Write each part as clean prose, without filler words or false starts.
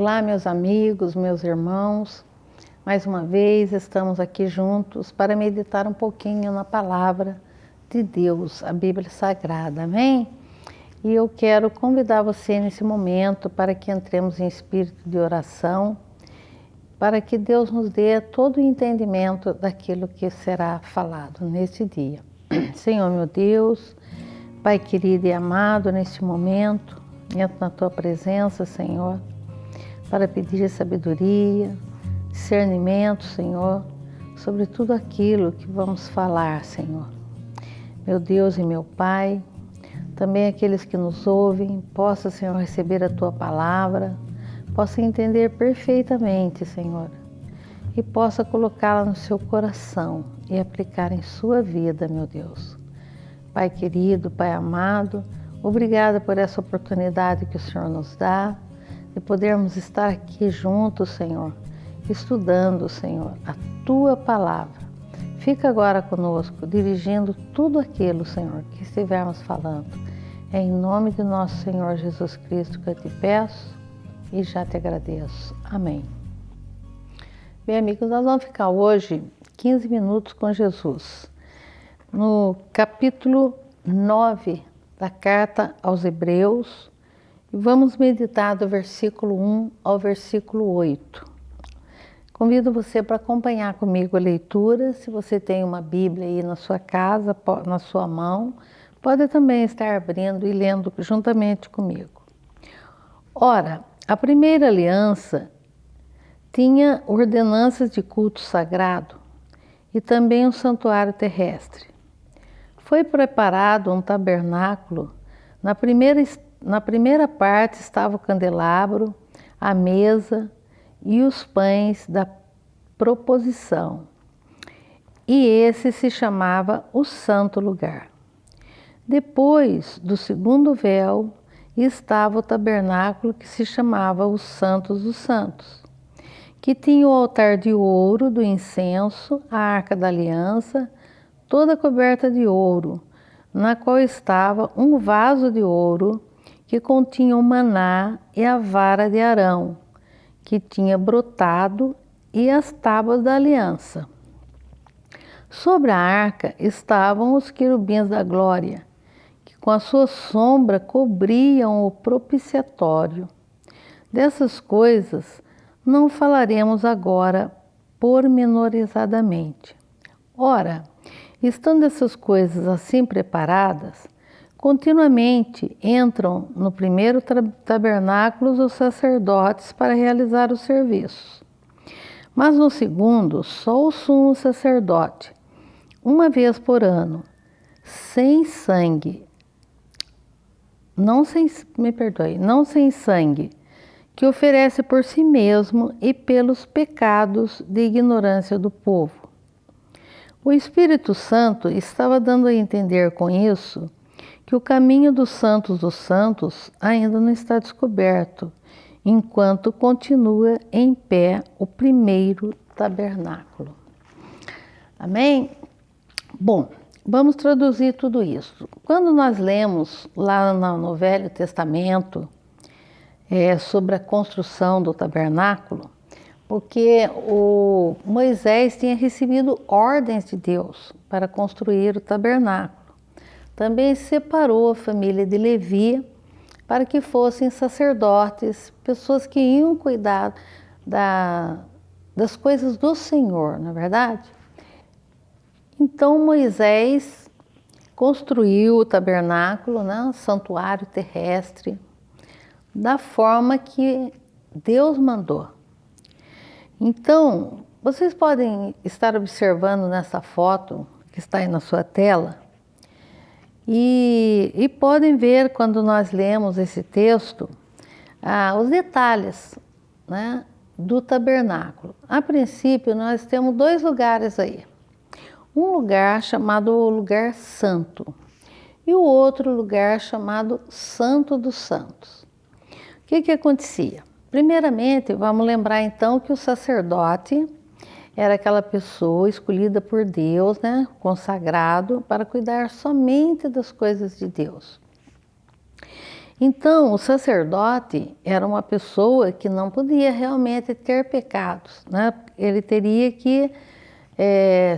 Olá, meus amigos, meus irmãos. Mais uma vez estamos aqui juntos para meditar um pouquinho na palavra de Deus, a Bíblia Sagrada, amém? E eu quero convidar você nesse momento para que entremos em espírito de oração, para que Deus nos dê todo o entendimento daquilo que será falado neste dia. Senhor meu Deus, Pai querido e amado, neste momento, entro na Tua presença, Senhor, para pedir sabedoria, discernimento, Senhor, sobre tudo aquilo que vamos falar, Senhor. Meu Deus e meu Pai, também aqueles que nos ouvem, possam, Senhor, receber a Tua palavra, possam entender perfeitamente, Senhor, e possa colocá-la no seu coração e aplicar em sua vida, meu Deus. Pai querido, Pai amado, obrigada por essa oportunidade que o Senhor nos dá, de podermos estar aqui juntos, Senhor, estudando, Senhor, a Tua palavra. Fica agora conosco, dirigindo tudo aquilo, Senhor, que estivermos falando. É em nome de nosso Senhor Jesus Cristo que eu te peço e já te agradeço. Amém. Bem, amigos, nós vamos ficar hoje 15 minutos com Jesus, no capítulo 9 da carta aos Hebreus, e vamos meditar do versículo 1 ao versículo 8. Convido você para acompanhar comigo a leitura. Se você tem uma Bíblia aí na sua casa, na sua mão, pode também estar abrindo e lendo juntamente comigo. Ora, a primeira aliança tinha ordenanças de culto sagrado e também um santuário terrestre. Foi preparado um tabernáculo. Na primeira parte estava o candelabro, a mesa e os pães da proposição. E esse se chamava o Santo Lugar. Depois do segundo véu estava o tabernáculo que se chamava o Santos dos Santos, que tinha o altar de ouro do incenso, a arca da aliança, toda coberta de ouro, na qual estava um vaso de ouro que continha o maná e a vara de Arão, que tinha brotado, e as tábuas da aliança. Sobre a arca estavam os querubins da glória, que com a sua sombra cobriam o propiciatório. Dessas coisas não falaremos agora pormenorizadamente. Ora, estando essas coisas assim preparadas, continuamente entram no primeiro tabernáculo os sacerdotes para realizar os serviços. Mas no segundo, só o sumo sacerdote, uma vez por ano, sem sangue, não sem sangue, que oferece por si mesmo e pelos pecados de ignorância do povo. O Espírito Santo estava dando a entender com isso que o caminho dos santos ainda não está descoberto, enquanto continua em pé o primeiro tabernáculo. Amém? Bom, vamos traduzir tudo isso. Quando nós lemos lá no Velho Testamento sobre a construção do tabernáculo, porque o Moisés tinha recebido ordens de Deus para construir o tabernáculo. Também separou a família de Levi para que fossem sacerdotes, pessoas que iam cuidar das coisas do Senhor, não é verdade? Então Moisés construiu o tabernáculo, né, o santuário terrestre, da forma que Deus mandou. Então, vocês podem estar observando nessa foto que está aí na sua tela, e podem ver, quando nós lemos esse texto, os detalhes, né, do tabernáculo. A princípio, nós temos dois lugares aí. Um lugar chamado Lugar Santo e o outro lugar chamado Santo dos Santos. O que acontecia? Primeiramente, vamos lembrar então que o sacerdote era aquela pessoa escolhida por Deus, né, consagrado para cuidar somente das coisas de Deus. Então, o sacerdote era uma pessoa que não podia realmente ter pecados, né? Ele teria que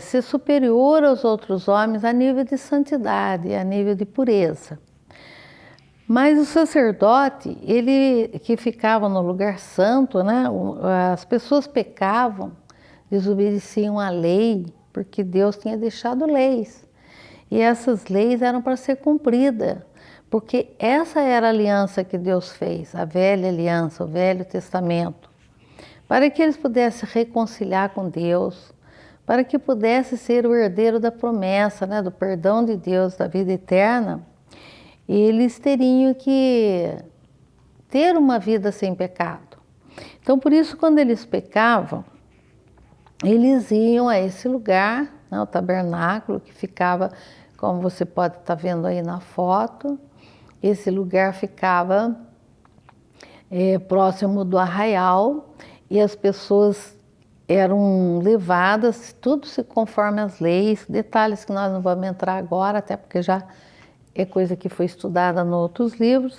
ser superior aos outros homens a nível de santidade, a nível de pureza. Mas o sacerdote, ele que ficava no lugar santo, né? As pessoas pecavam, desobedeciam à lei, porque Deus tinha deixado leis. E essas leis eram para ser cumpridas, porque essa era a aliança que Deus fez, a velha aliança, o Velho Testamento, para que eles pudessem reconciliar com Deus, para que pudesse ser o herdeiro da promessa, né, do perdão de Deus, da vida eterna. Eles teriam que ter uma vida sem pecado. Então, por isso, quando eles pecavam, eles iam a esse lugar, né, o tabernáculo, que ficava, como você pode estar vendo aí na foto, esse lugar ficava próximo do arraial, e as pessoas eram levadas, tudo se conforme as leis, detalhes que nós não vamos entrar agora, até porque já é coisa que foi estudada em outros livros.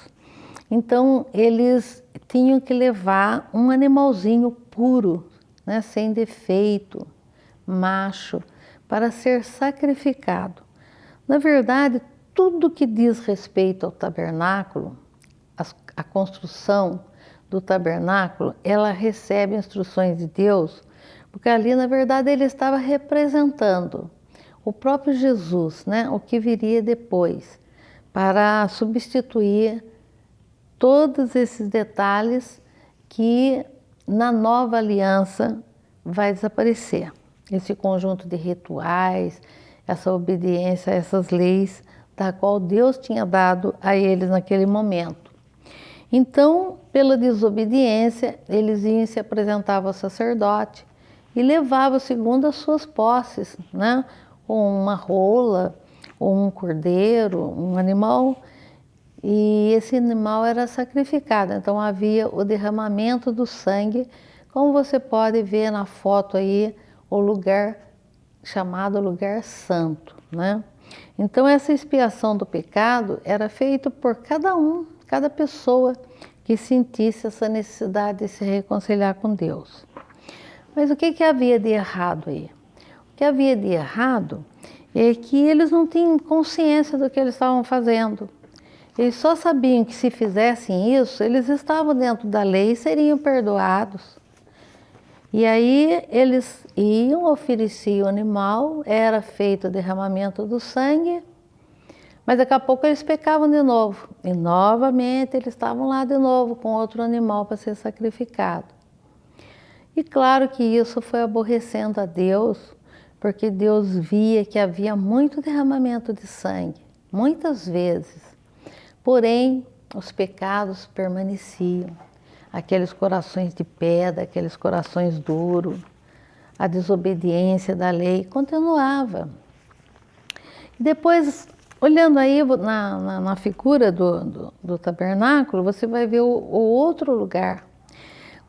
Então, eles tinham que levar um animalzinho puro, né, sem defeito, macho, para ser sacrificado. Na verdade, tudo que diz respeito ao tabernáculo, a construção do tabernáculo, ela recebe instruções de Deus, porque ali, na verdade, ele estava representando o próprio Jesus, né, o que viria depois, para substituir todos esses detalhes que na nova aliança vai desaparecer. Esse conjunto de rituais, essa obediência a essas leis da qual Deus tinha dado a eles naquele momento. Então, pela desobediência, eles iam e se apresentavam ao sacerdote e levavam segundo as suas posses, né? Ou uma rola, ou um cordeiro, um animal, e esse animal era sacrificado. Então havia o derramamento do sangue, como você pode ver na foto aí, o lugar chamado lugar santo, né? Então essa expiação do pecado era feita por cada pessoa que sentisse essa necessidade de se reconciliar com Deus. Mas o que havia de errado aí? O que havia de errado é que eles não tinham consciência do que eles estavam fazendo. Eles só sabiam que se fizessem isso, eles estavam dentro da lei e seriam perdoados. E aí eles iam, ofereciam o animal, era feito o derramamento do sangue, mas daqui a pouco eles pecavam de novo. E novamente eles estavam lá de novo com outro animal para ser sacrificado. E claro que isso foi aborrecendo a Deus, porque Deus via que havia muito derramamento de sangue, muitas vezes. Porém, os pecados permaneciam. Aqueles corações de pedra, aqueles corações duros, a desobediência da lei continuava. E depois, olhando aí na figura do tabernáculo, você vai ver o outro lugar.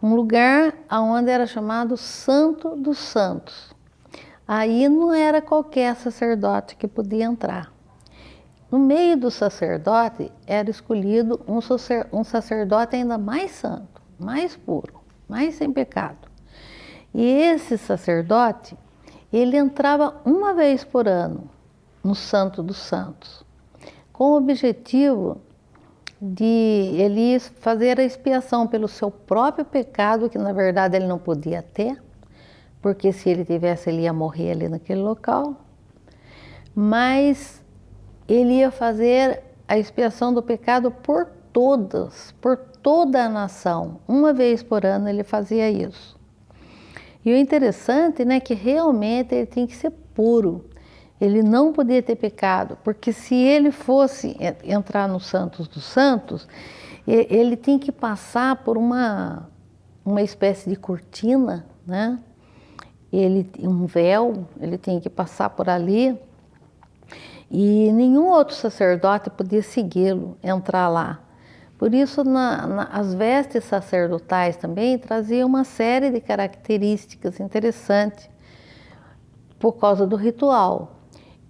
Um lugar onde era chamado Santo dos Santos. Aí não era qualquer sacerdote que podia entrar. No meio do sacerdote era escolhido um sacerdote ainda mais santo, mais puro, mais sem pecado. E esse sacerdote, ele entrava uma vez por ano no Santo dos Santos, com o objetivo de ele fazer a expiação pelo seu próprio pecado, que na verdade ele não podia ter, porque se ele tivesse, ele ia morrer ali naquele local. Mas ele ia fazer a expiação do pecado por toda a nação. Uma vez por ano ele fazia isso. E o interessante, né, que realmente ele tem que ser puro. Ele não podia ter pecado, porque se ele fosse entrar no Santos dos Santos, ele tem que passar por uma espécie de cortina, né? Um véu, ele tem que passar por ali. E nenhum outro sacerdote podia segui-lo, entrar lá. Por isso, as vestes sacerdotais também traziam uma série de características interessantes por causa do ritual.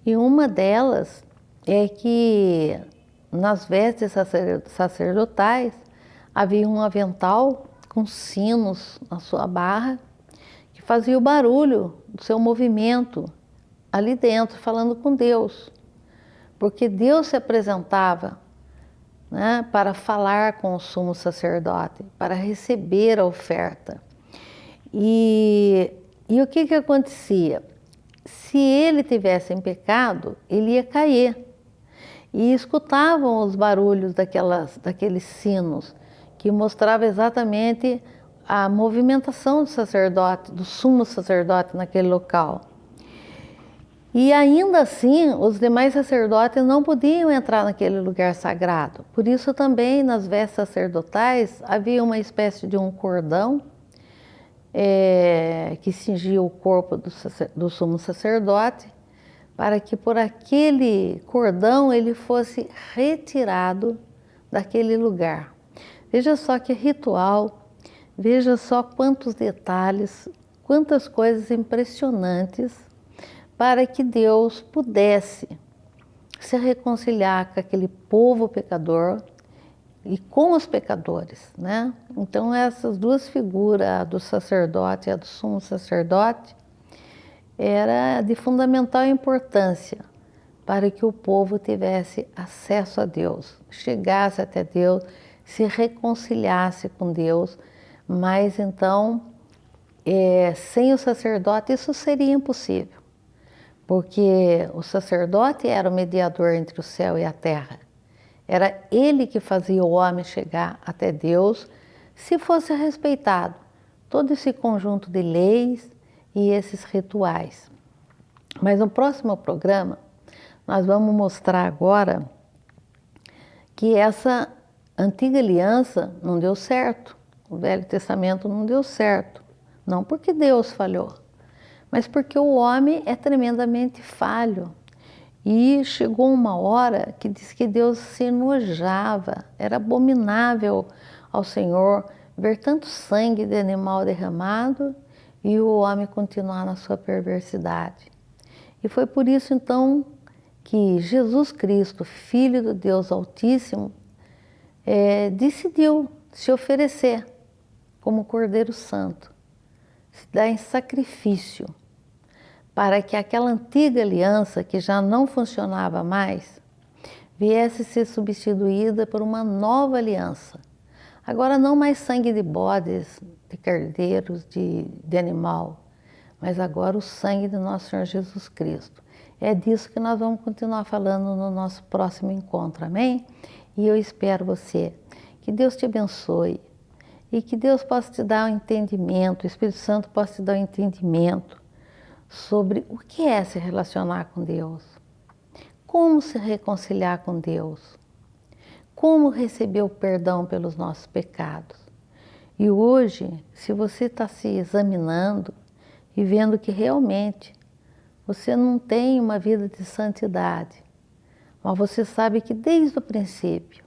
E uma delas é que nas vestes sacerdotais havia um avental com sinos na sua barra, que fazia o barulho do seu movimento ali dentro, falando com Deus. Porque Deus se apresentava, né, para falar com o sumo sacerdote, para receber a oferta. E o que acontecia? Se ele tivesse em pecado, ele ia cair. E escutavam os barulhos daqueles sinos, que mostrava exatamente a movimentação do sacerdote, do sumo sacerdote naquele local. E ainda assim, os demais sacerdotes não podiam entrar naquele lugar sagrado. Por isso também nas vestes sacerdotais havia uma espécie de um cordão que cingia o corpo do sumo sacerdote, para que por aquele cordão ele fosse retirado daquele lugar. Veja só que ritual, veja só quantos detalhes, quantas coisas impressionantes, para que Deus pudesse se reconciliar com aquele povo pecador e com os pecadores, né? Então essas duas figuras, a do sacerdote e a do sumo sacerdote, era de fundamental importância para que o povo tivesse acesso a Deus, chegasse até Deus, se reconciliasse com Deus, mas então, sem o sacerdote isso seria impossível, porque o sacerdote era o mediador entre o céu e a terra. Era ele que fazia o homem chegar até Deus, se fosse respeitado todo esse conjunto de leis e esses rituais. Mas no próximo programa, nós vamos mostrar agora que essa antiga aliança não deu certo, o Velho Testamento não deu certo, não porque Deus falhou, mas porque o homem é tremendamente falho. E chegou uma hora que diz que Deus se enojava, era abominável ao Senhor ver tanto sangue de animal derramado e o homem continuar na sua perversidade. E foi por isso então que Jesus Cristo, Filho do Deus Altíssimo, decidiu se oferecer como Cordeiro Santo, se dar em sacrifício, para que aquela antiga aliança que já não funcionava mais, viesse ser substituída por uma nova aliança. Agora não mais sangue de bodes, de cordeiros, de animal, mas agora o sangue de nosso Senhor Jesus Cristo. É disso que nós vamos continuar falando no nosso próximo encontro, amém? E eu espero você. Que Deus te abençoe e que Deus possa te dar um entendimento, o Espírito Santo possa te dar um entendimento sobre o que é se relacionar com Deus, como se reconciliar com Deus, como receber o perdão pelos nossos pecados. E hoje, se você está se examinando e vendo que realmente você não tem uma vida de santidade, mas você sabe que desde o princípio,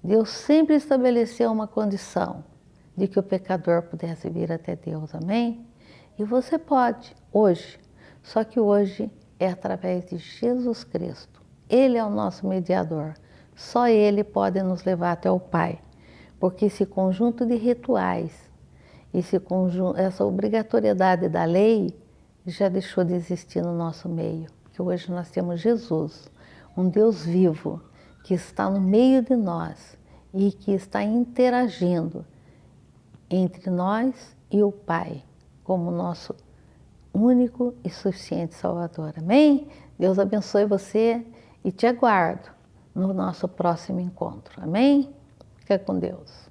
Deus sempre estabeleceu uma condição de que o pecador pudesse vir até Deus, amém? E você pode, hoje, só que hoje é através de Jesus Cristo. Ele é o nosso mediador. Só Ele pode nos levar até o Pai. Porque esse conjunto de rituais, essa obrigatoriedade da lei já deixou de existir no nosso meio. Porque hoje nós temos Jesus, um Deus vivo, que está no meio de nós e que está interagindo entre nós e o Pai, como nosso único e suficiente Salvador. Amém? Deus abençoe você e te aguardo no nosso próximo encontro. Amém? Fica com Deus.